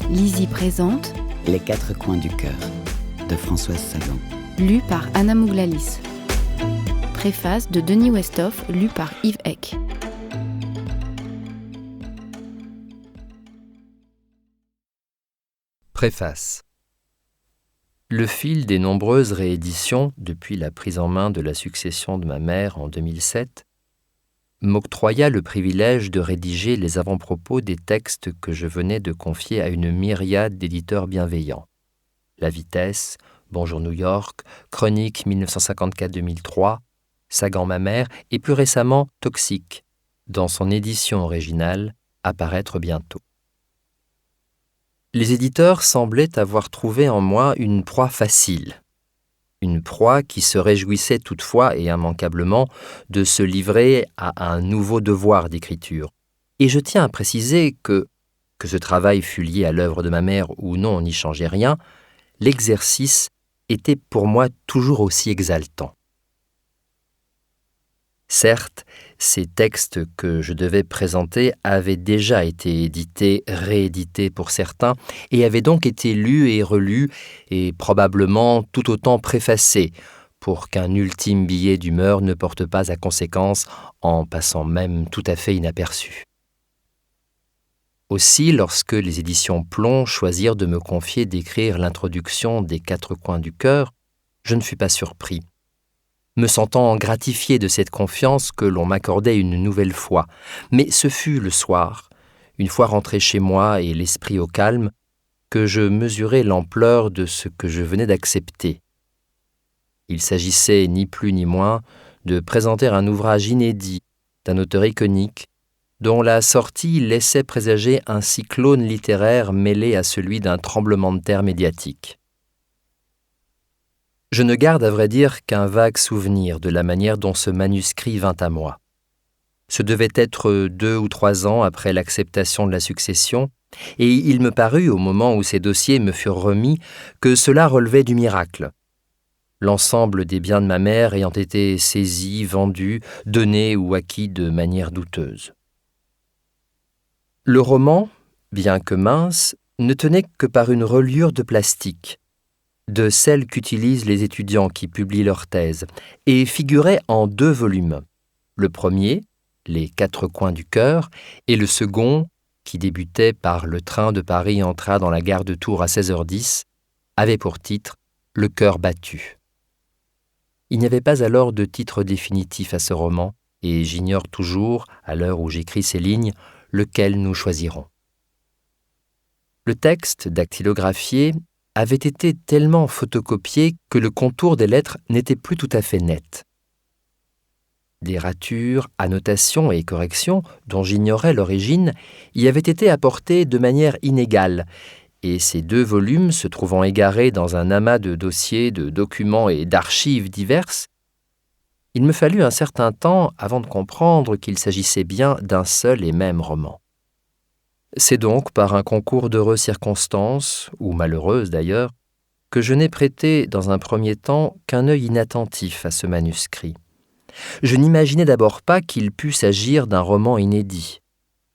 Lizzie présente Les quatre coins du cœur de Françoise Sagan. Lu par Anna Mouglalis. Préface de Denis Westhoff, lu par Yves Eck. Préface. Le fil des nombreuses rééditions depuis la prise en main de la succession de ma mère en 2007 m'octroya le privilège de rédiger les avant-propos des textes que je venais de confier à une myriade d'éditeurs bienveillants. La Vitesse, Bonjour New York, Chronique 1954-2003, Sagan ma mère et plus récemment Toxique, dans son édition originale, à paraître bientôt. Les éditeurs semblaient avoir trouvé en moi une proie facile. Une proie qui se réjouissait toutefois et immanquablement de se livrer à un nouveau devoir d'écriture. Et je tiens à préciser que ce travail fût lié à l'œuvre de ma mère ou non n'y changeait rien, l'exercice était pour moi toujours aussi exaltant. Certes, ces textes que je devais présenter avaient déjà été édités, réédités pour certains, et avaient donc été lus et relus, et probablement tout autant préfacés, pour qu'un ultime billet d'humeur ne porte pas à conséquence, en passant même tout à fait inaperçu. Aussi, lorsque les éditions Plomb choisirent de me confier d'écrire l'introduction des quatre coins du cœur, je ne fus pas surpris. Me sentant gratifié de cette confiance que l'on m'accordait une nouvelle fois. Mais ce fut le soir, une fois rentré chez moi et l'esprit au calme, que je mesurai l'ampleur de ce que je venais d'accepter. Il s'agissait ni plus ni moins de présenter un ouvrage inédit d'un auteur iconique dont la sortie laissait présager un cyclone littéraire mêlé à celui d'un tremblement de terre médiatique. Je ne garde à vrai dire qu'un vague souvenir de la manière dont ce manuscrit vint à moi. Ce devait être 2 ou 3 ans après l'acceptation de la succession, et il me parut, au moment où ces dossiers me furent remis, que cela relevait du miracle. L'ensemble des biens de ma mère ayant été saisis, vendus, donnés ou acquis de manière douteuse. Le roman, bien que mince, ne tenait que par une reliure de plastique, de celles qu'utilisent les étudiants qui publient leur thèse, et figurait en 2 volumes. Le premier, Les quatre coins du cœur, et le second, qui débutait par Le train de Paris entra dans la gare de Tours à 16h10, avait pour titre Le cœur battu. Il n'y avait pas alors de titre définitif à ce roman, et j'ignore toujours, à l'heure où j'écris ces lignes, lequel nous choisirons. Le texte, dactylographié, avait été tellement photocopié que le contour des lettres n'était plus tout à fait net. Des ratures, annotations et corrections, dont j'ignorais l'origine, y avaient été apportées de manière inégale, et ces 2 volumes, se trouvant égarés dans un amas de dossiers, de documents et d'archives diverses, il me fallut un certain temps avant de comprendre qu'il s'agissait bien d'un seul et même roman. C'est donc par un concours d'heureuses circonstances, ou malheureuses d'ailleurs, que je n'ai prêté dans un premier temps qu'un œil inattentif à ce manuscrit. Je n'imaginais d'abord pas qu'il pût s'agir d'un roman inédit.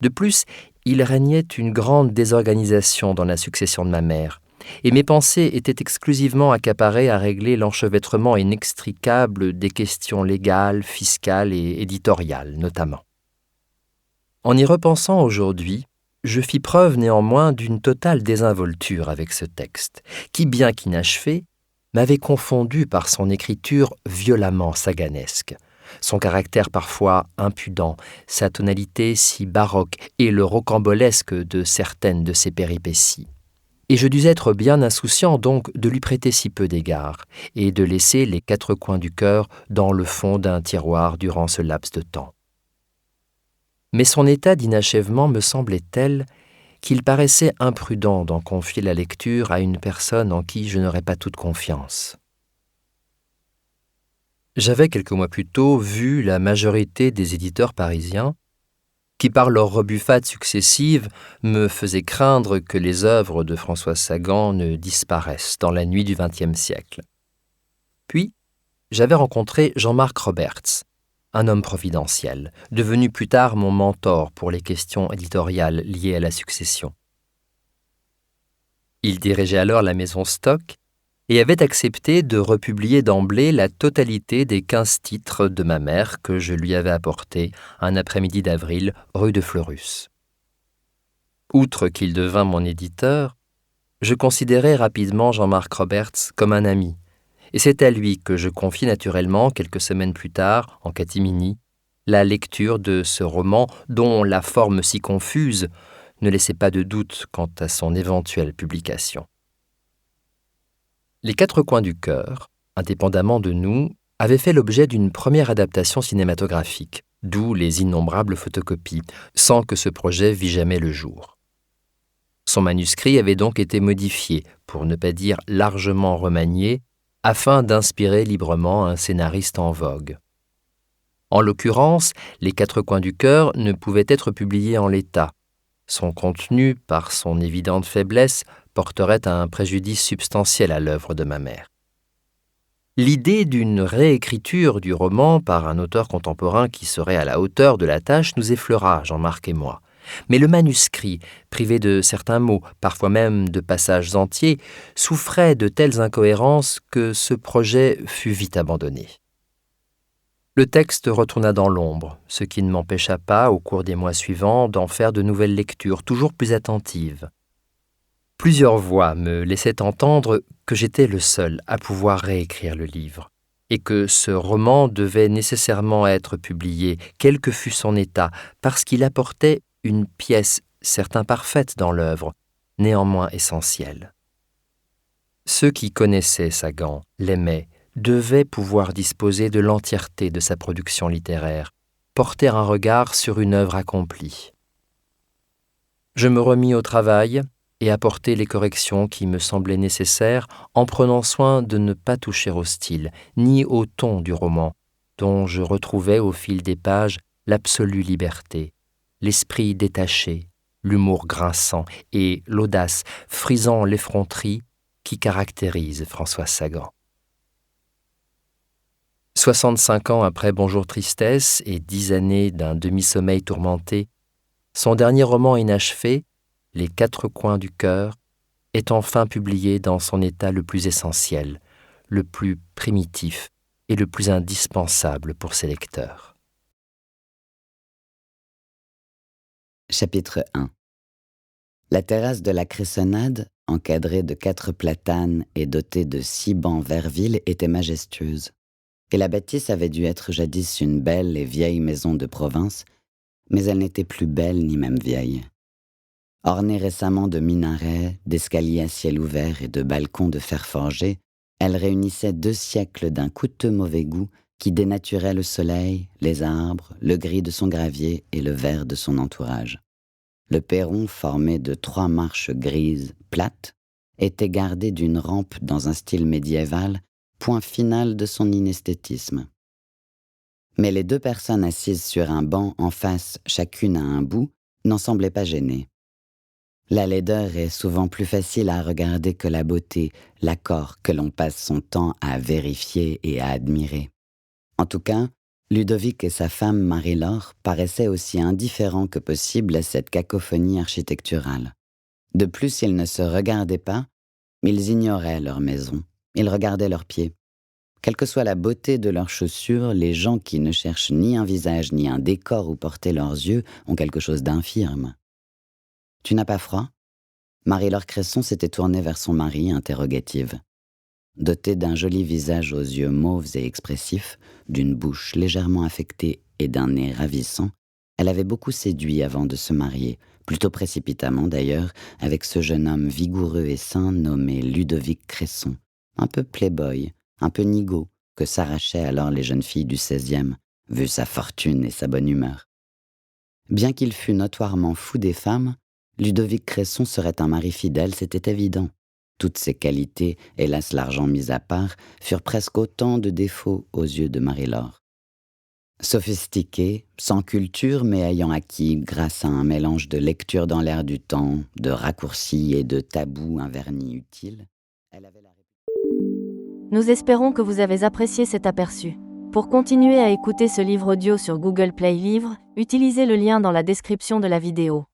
De plus, il régnait une grande désorganisation dans la succession de ma mère, et mes pensées étaient exclusivement accaparées à régler l'enchevêtrement inextricable des questions légales, fiscales et éditoriales notamment. En y repensant aujourd'hui, je fis preuve néanmoins d'une totale désinvolture avec ce texte, qui, bien qu'inachevé, m'avait confondu par son écriture violemment saganesque, son caractère parfois impudent, sa tonalité si baroque et le rocambolesque de certaines de ses péripéties. Et je dus être bien insouciant donc de lui prêter si peu d'égard, et de laisser les quatre coins du cœur dans le fond d'un tiroir durant ce laps de temps. Mais son état d'inachèvement me semblait tel qu'il paraissait imprudent d'en confier la lecture à une personne en qui je n'aurais pas toute confiance. J'avais quelques mois plus tôt vu la majorité des éditeurs parisiens qui, par leurs rebuffades successives, me faisaient craindre que les œuvres de Françoise Sagan ne disparaissent dans la nuit du XXe siècle. Puis, j'avais rencontré Jean-Marc Roberts, un homme providentiel, devenu plus tard mon mentor pour les questions éditoriales liées à la succession. Il dirigeait alors la maison Stock et avait accepté de republier d'emblée la totalité des 15 titres de ma mère que je lui avais apportés un après-midi d'avril rue de Fleurus. Outre qu'il devint mon éditeur, je considérais rapidement Jean-Marc Roberts comme un ami, et c'est à lui que je confie naturellement, quelques semaines plus tard, en catimini, la lecture de ce roman dont la forme si confuse ne laissait pas de doute quant à son éventuelle publication. Les 4 coins du cœur, indépendamment de nous, avaient fait l'objet d'une première adaptation cinématographique, d'où les innombrables photocopies, sans que ce projet vît jamais le jour. Son manuscrit avait donc été modifié, pour ne pas dire largement remanié, afin d'inspirer librement un scénariste en vogue. En l'occurrence, Les 4 coins du cœur ne pouvaient être publiés en l'état. Son contenu, par son évidente faiblesse, porterait un préjudice substantiel à l'œuvre de ma mère. L'idée d'une réécriture du roman par un auteur contemporain qui serait à la hauteur de la tâche nous effleura, Jean-Marc et moi. Mais le manuscrit, privé de certains mots, parfois même de passages entiers, souffrait de telles incohérences que ce projet fut vite abandonné. Le texte retourna dans l'ombre, ce qui ne m'empêcha pas, au cours des mois suivants, d'en faire de nouvelles lectures, toujours plus attentives. Plusieurs voix me laissaient entendre que j'étais le seul à pouvoir réécrire le livre, et que ce roman devait nécessairement être publié, quel que fût son état, parce qu'il apportait une pièce, certes imparfaite dans l'œuvre, néanmoins essentielle. Ceux qui connaissaient Sagan, l'aimaient, devaient pouvoir disposer de l'entièreté de sa production littéraire, porter un regard sur une œuvre accomplie. Je me remis au travail et apportai les corrections qui me semblaient nécessaires en prenant soin de ne pas toucher au style, ni au ton du roman, dont je retrouvais au fil des pages l'absolue liberté, l'esprit détaché, l'humour grinçant et l'audace frisant l'effronterie qui caractérise François Sagan. 65 ans après Bonjour Tristesse et 10 années d'un demi-sommeil tourmenté, son dernier roman inachevé, Les 4 coins du cœur, est enfin publié dans son état le plus essentiel, le plus primitif et le plus indispensable pour ses lecteurs. Chapitre 1. La terrasse de la Cressonnade, encadrée de 4 platanes et dotée de 6 bancs Verville, était majestueuse. Et la bâtisse avait dû être jadis une belle et vieille maison de province, mais elle n'était plus belle ni même vieille. Ornée récemment de minarets, d'escaliers à ciel ouvert et de balcons de fer forgé, elle réunissait 2 siècles d'un coûteux mauvais goût qui dénaturait le soleil, les arbres, le gris de son gravier et le vert de son entourage. Le perron, formé de 3 marches grises, plates, était gardé d'une rampe dans un style médiéval, point final de son inesthétisme. Mais les 2 personnes assises sur un banc en face, chacune à un bout, n'en semblaient pas gênées. La laideur est souvent plus facile à regarder que la beauté, l'accord que l'on passe son temps à vérifier et à admirer. En tout cas, Ludovic et sa femme Marie-Laure paraissaient aussi indifférents que possible à cette cacophonie architecturale. De plus, ils ne se regardaient pas, mais ils ignoraient leur maison, ils regardaient leurs pieds. Quelle que soit la beauté de leurs chaussures, les gens qui ne cherchent ni un visage ni un décor où porter leurs yeux ont quelque chose d'infirme. « Tu n'as pas froid ?» Marie-Laure Cresson s'était tournée vers son mari, interrogative. Dotée d'un joli visage aux yeux mauves et expressifs, d'une bouche légèrement affectée et d'un nez ravissant, elle avait beaucoup séduit avant de se marier, plutôt précipitamment d'ailleurs, avec ce jeune homme vigoureux et sain nommé Ludovic Cresson, un peu playboy, un peu nigaud, que s'arrachaient alors les jeunes filles du 16e, vu sa fortune et sa bonne humeur. Bien qu'il fût notoirement fou des femmes, Ludovic Cresson serait un mari fidèle, c'était évident. Toutes ses qualités, hélas l'argent mis à part, furent presque autant de défauts aux yeux de Marie-Laure. Sophistiquée, sans culture, mais ayant acquis, grâce à un mélange de lecture dans l'air du temps, de raccourcis et de tabous un vernis utile, elle avait la... Nous espérons que vous avez apprécié cet aperçu. Pour continuer à écouter ce livre audio sur Google Play Livres, utilisez le lien dans la description de la vidéo.